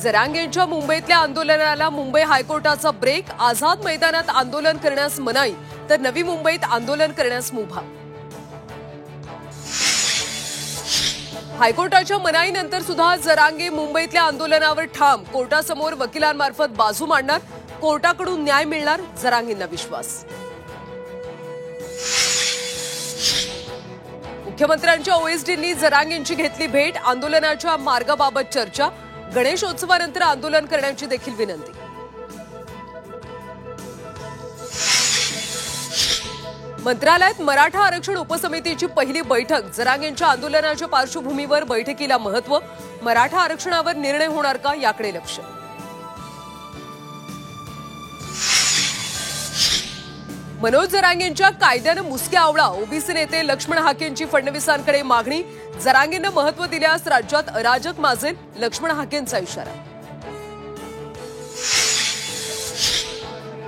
जरांगेंच्या मुंबईतल्या आंदोलनाला मुंबई हायकोर्टाचा ब्रेक। आझाद मैदानात आंदोलन करण्यास मनाई, तर नवी मुंबईत आंदोलन करण्यास मुभा। हायकोर्टाच्या मनाईनंतर सुद्धा जरांगे मुंबईतल्या आंदोलनावर ठाम। कोर्टासमोर वकिलांमार्फत बाजू मांडणार, कोर्टाकडून न्याय मिळणार, जरांगेंना विश्वास। मुख्यमंत्र्यांच्या ओएसडींनी जरांगेंची घेतली भेट। आंदोलनाच्या मार्गाबाबत चर्चा, गणेशोत्सवानंतर आंदोलन करण्याची देखील विनंती। मंत्रालयात मराठा आरक्षण उपसमितीची पहिली बैठक। जरांगेंच्या आंदोलनाच्या पार्श्वभूमीवर बैठकीला महत्त्व। मराठा आरक्षणावर निर्णय होणार का, याकडे लक्ष। मनोज जरांगेंच्या कायद्यानं मुसके आवळा। ओबीसी नेते लक्ष्मण हाकेंची फडणवीसांकडे मागणी। जरांगेंना महत्त्व दिल्यास राज्यात अराजक माजेल, लक्ष्मण हाकेंचा इशारा।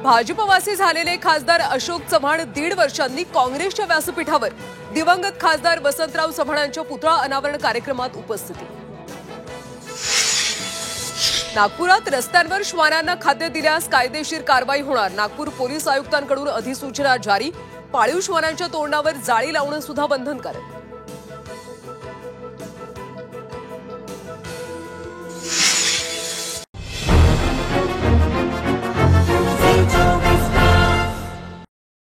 भाजपवासी झालेले खासदार अशोक चव्हाण 1.5 वर्षांनी काँग्रेसच्या व्यासपीठावर। दिवंगत खासदार वसंतराव चव्हाणांच्या पुतळा अनावरण कार्यक्रमात उपस्थिती। नागपुरात रस्त्यांवर श्वानांना खाद्य दिल्यास कायदेशीर कारवाई होणार। नागपूर पोलीस आयुक्तांकडून अधिसूचना जारी। पाळीव श्वानांच्या तोंडावर जाळी लावणं सुद्धा बंधनकारक।